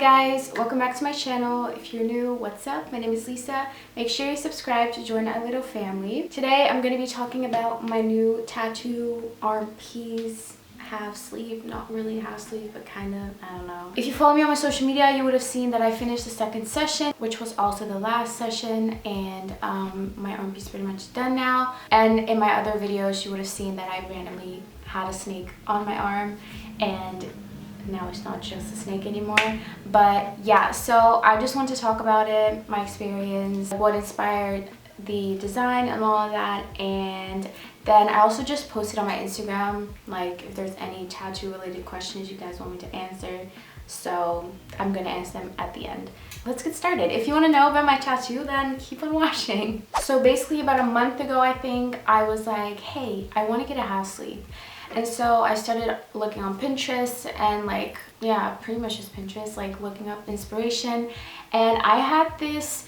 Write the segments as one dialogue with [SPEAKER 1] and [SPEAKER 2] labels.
[SPEAKER 1] guys, welcome back to my channel. If you're new, what's up? My name is Lisa. Make sure you subscribe to join our little family. Today I'm going to be talking about my new tattoo arm piece, half sleeve, not really half sleeve, but kind of, I don't know. If you follow me on my social media, you would have seen that I finished the second session, which was also the last session, and my arm piece is pretty much done now. And in my other videos, you would have seen that I randomly had a snake on my arm, and now it's not just a snake anymore. But yeah, so I just want to talk about it, my experience, what inspired the design and all of that. And then I also just posted on my Instagram, like, if there's any tattoo related questions you guys want me to answer, so I'm gonna answer them at the end. Let's get started. If you want to know about my tattoo, then keep on watching. So basically about a month ago, I think, I was like, hey, I want to get a half sleeve. And so I started looking on Pinterest and, like, yeah, pretty much just Pinterest, like looking up inspiration. And I had this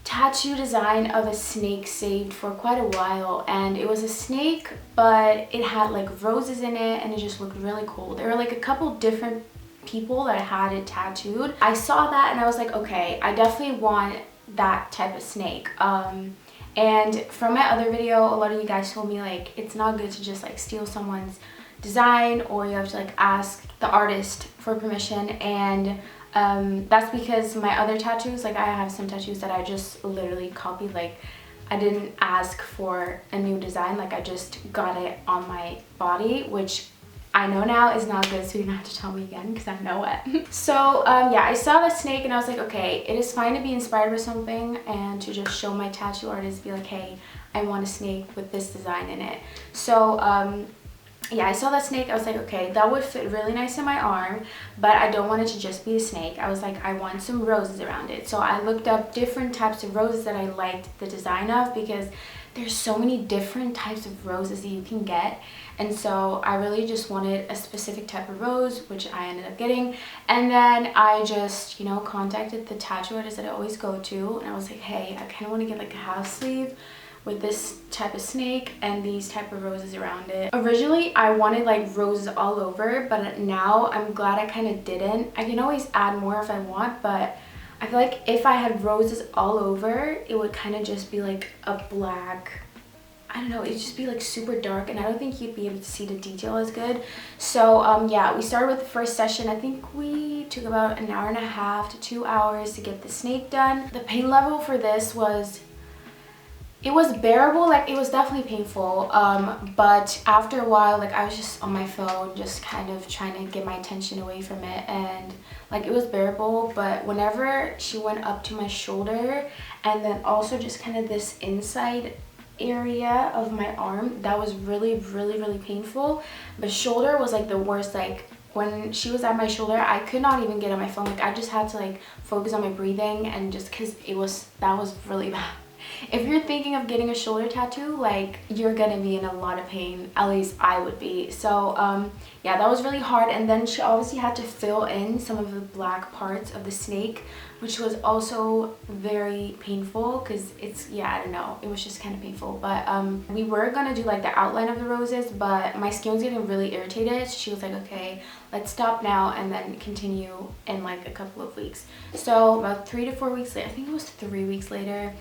[SPEAKER 1] tattoo design of a snake saved for quite a while, and it was a snake, but it had like roses in it, and it just looked really cool. There were like a couple different people that had it tattooed. I saw that and I was like, okay, I definitely want that type of snake. And from my other video, a lot of you guys told me, like, it's not good to just like steal someone's design, or you have to like ask the artist for permission. And that's because my other tattoos, like I have some tattoos that I just literally copied. Like, I didn't ask for a new design, like I just got it on my body, which I know now is not good, so you don't have to tell me again because I know it. So yeah, I saw the snake and I was like, okay, it is fine to be inspired by something and to just show my tattoo artist, be like, hey, I want a snake with this design in it. So yeah, I saw that snake. I was like, okay, that would fit really nice in my arm, but I don't want it to just be a snake. I was like, I want some roses around it. So I looked up different types of roses that I liked the design of, because there's so many different types of roses that you can get. And so I really just wanted a specific type of rose, which I ended up getting. And then I just, you know, contacted the tattoo artist that I always go to, and I was like, hey, I kind of want to get like a half sleeve with this type of snake and these type of roses around it. Originally I wanted like roses all over, but now I'm glad I kind of didn't. I can always add more if I want, but I feel like if I had roses all over, it would kind of just be like a black, I don't know, it'd just be like super dark, and I don't think you'd be able to see the detail as good. So yeah, we started with the first session. I think we took about an hour and a half to 2 hours to get the snake done. The pain level for this was, it was bearable. Like, it was definitely painful, but after a while, like, I was just on my phone just kind of trying to get my attention away from it, and like, it was bearable. But whenever she went up to my shoulder, and then also just kind of this inside area of my arm, that was really painful. But shoulder was like the worst. Like, when she was at my shoulder, I could not even get on my phone. Like, I just had to like focus on my breathing, and just because that was really bad. If you're thinking of getting a shoulder tattoo, like, you're gonna be in a lot of pain. At least I would be. So yeah, that was really hard. And then she obviously had to fill in some of the black parts of the snake, which was also very painful, because it's, yeah, I don't know, it was just kind of painful. But we were gonna do like the outline of the roses, but my skin was getting really irritated, so she was like, okay, let's stop now and then continue in like a couple of weeks. So about 3 to 4 weeks later, I think it was 3 weeks later,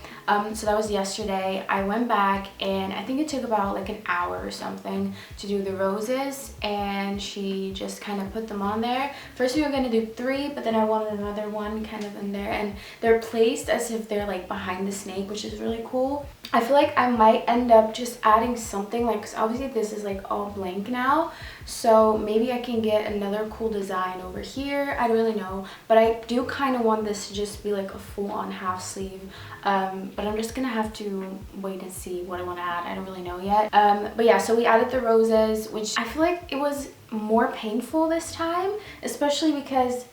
[SPEAKER 1] so that was yesterday, I went back, and I think it took about like an hour or something to do the roses, and she just kind of put them on there. First we were gonna do 3, but then I wanted another one kind of in there, and they're placed as if they're like behind the snake, which is really cool. I feel like I might end up just adding something, like, because obviously this is like all blank now, so maybe I can get another cool design over here. I don't really know, but I do kind of want this to just be like a full-on half sleeve, but I'm just gonna have to wait and see what I want to add. I don't really know yet. But yeah, so we added the roses, which I feel like it was more painful this time, especially because,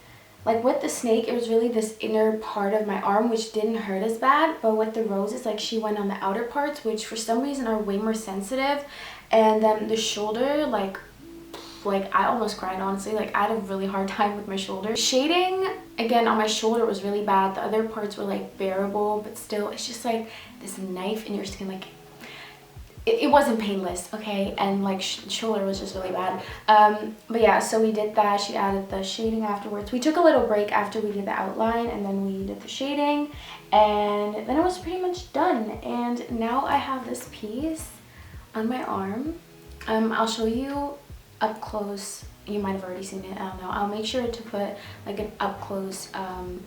[SPEAKER 1] like, with the snake, it was really this inner part of my arm, which didn't hurt as bad. But with the roses, like, she went on the outer parts, which for some reason are way more sensitive. And then the shoulder, like I almost cried, honestly. Like, I had a really hard time with my shoulder. Shading, again, on my shoulder was really bad. The other parts were like bearable, but still, it's just like this knife in your skin. Like, it wasn't painless, okay, and like shoulder was just really bad. But yeah, so we did that. She added the shading afterwards. We took a little break after we did the outline, and then we did the shading, and then it was pretty much done. And now I have this piece on my arm. I'll show you up close. You might have already seen it, I don't know. I'll make sure to put like an up close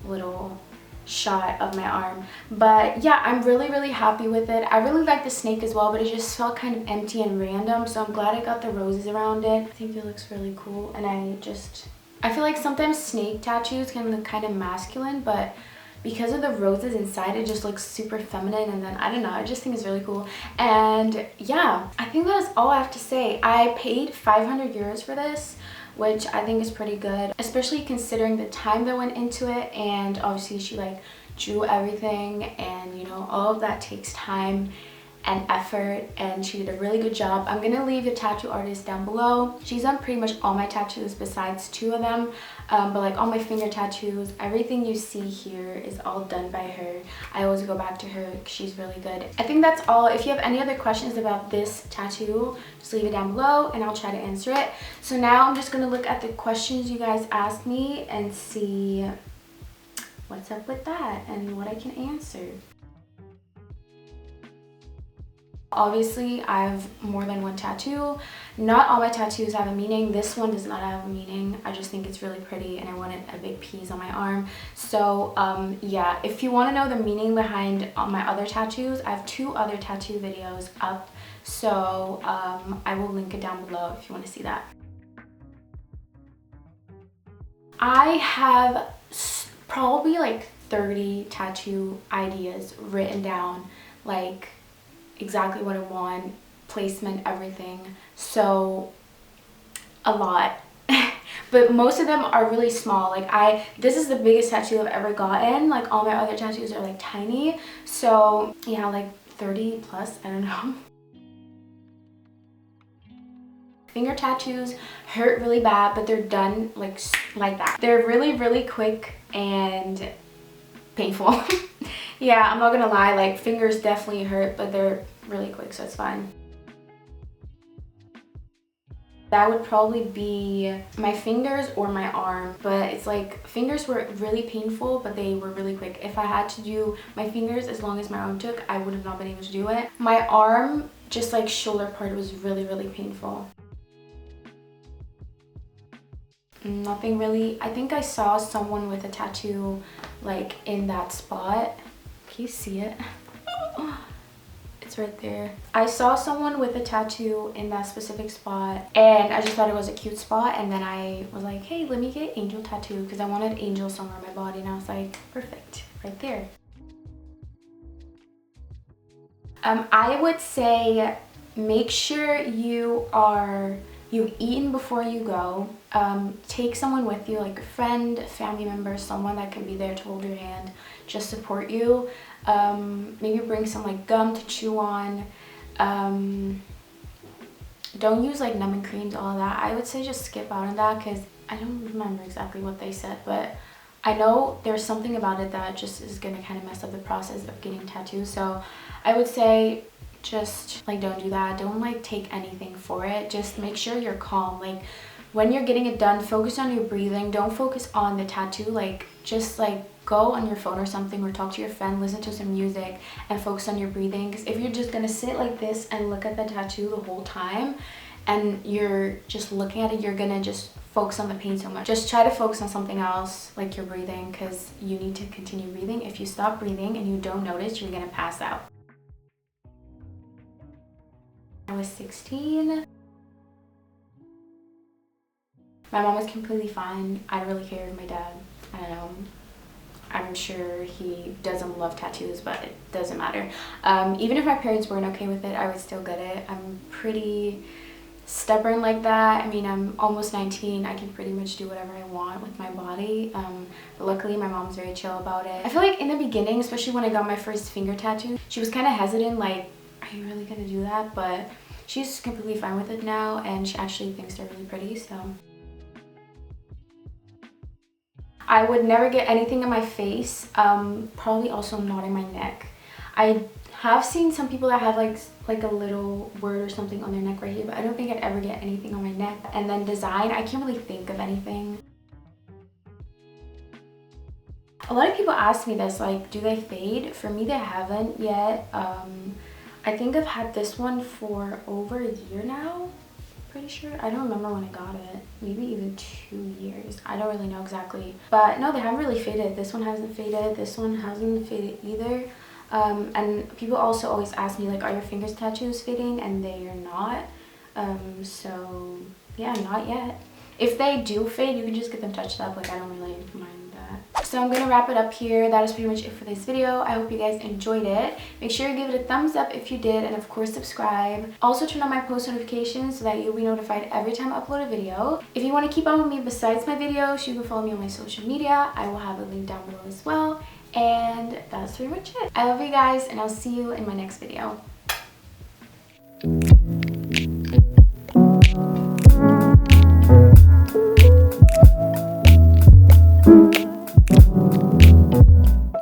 [SPEAKER 1] little shot of my arm. But yeah, I'm really happy with it. I really like the snake as well, but it just felt kind of empty and random, so I'm glad I got the roses around it. I think it looks really cool, and I feel like sometimes snake tattoos can look kind of masculine, but because of the roses inside, it just looks super feminine, and then I don't know, I just think it's really cool. And yeah, I think that's all I have to say. I paid 500 euros for this, which I think is pretty good, especially considering the time that went into it. And obviously she like drew everything, and you know, all of that takes time and effort, and she did a really good job. I'm gonna leave the tattoo artist down below. She's done pretty much all my tattoos besides 2 of them, but like all my finger tattoos, everything you see here is all done by her. I always go back to her because she's really good. I think that's all. If you have any other questions about this tattoo, just leave it down below and I'll try to answer it. So now I'm just gonna look at the questions you guys asked me and see what's up with that and what I can answer. Obviously, I have more than one tattoo. Not all my tattoos have a meaning. This one does not have a meaning. I just think it's really pretty and I wanted a big piece on my arm. So yeah, if you want to know the meaning behind my other tattoos, I have 2 other tattoo videos up. So I will link it down below if you want to see that. I have probably like 30 tattoo ideas written down, like exactly what I want, placement, everything. So a lot. But most of them are really small. Like this is the biggest tattoo I've ever gotten. Like all my other tattoos are like tiny. So yeah, like 30 plus, I don't know. Finger tattoos hurt really bad, but they're done like that. They're really quick and painful. Yeah, I'm not gonna lie, like fingers definitely hurt, but they're really quick, so it's fine. That would probably be my fingers or my arm, but it's like fingers were really painful, but they were really quick. If I had to do my fingers as long as my arm took, I would have not been able to do it. My arm, just like shoulder part, was really painful. Nothing really. I think I saw someone with a tattoo like in that spot. Can you see it? It's right there. I saw someone with a tattoo in that specific spot, and I just thought it was a cute spot, and then I was like, hey, let me get angel tattoo, because I wanted angel somewhere on my body, and I was like, perfect, right there. I would say make sure you've eaten before you go. Take someone with you, like a friend, family member, someone that can be there to hold your hand, just support you. Maybe bring some like gum to chew on. Don't use like numbing creams, all of that. I would say just skip out on that, because I don't remember exactly what they said, but I know there's something about it that just is gonna kind of mess up the process of getting tattoos. So I would say just like don't do that. Don't like take anything for it. Just make sure you're calm. Like when you're getting it done, focus on your breathing. Don't focus on the tattoo. Like just like go on your phone or something, or talk to your friend, listen to some music, and focus on your breathing. Because if you're just gonna sit like this and look at the tattoo the whole time and you're just looking at it, you're gonna just focus on the pain so much. Just try to focus on something else, like your breathing, because you need to continue breathing. If you stop breathing and you don't notice, you're gonna pass out. I was 16. My mom was completely fine. I don't really care. My dad, I don't know. I'm sure he doesn't love tattoos, but it doesn't matter. Even if my parents weren't okay with it, I would still get it. I'm pretty stubborn like that. I mean, I'm almost 19. I can pretty much do whatever I want with my body. But luckily, my mom's very chill about it. I feel like in the beginning, especially when I got my first finger tattoo, she was kind of hesitant, like, are you really gonna do that? But she's completely fine with it now, and she actually thinks they're really pretty, so. I would never get anything in my face, probably also not in my neck. I have seen some people that have like a little word or something on their neck right here, but I don't think I'd ever get anything on my neck. And then design, I can't really think of anything. A lot of people ask me this, like, do they fade? For me, they haven't yet. I think I've had this one for over a year now. Pretty sure. I don't remember when I got it. Maybe even 2 years. I don't really know exactly. But no, they haven't really faded. This one hasn't faded. This one hasn't faded either. And people also always ask me, like, are your fingers tattoos fading? And they are not. So yeah, not yet. If they do fade, you can just get them touched up. Like, I don't really mind that. So I'm gonna wrap it up here. That is pretty much it for this video. I hope you guys enjoyed it. Make sure you give it a thumbs up if you did, and of course subscribe. Also turn on my post notifications so that you'll be notified every time I upload a video. If you want to keep up with me besides my videos, you can follow me on my social media. I will have a link down below as well. And that's pretty much it. I love you guys, and I'll see you in my next video.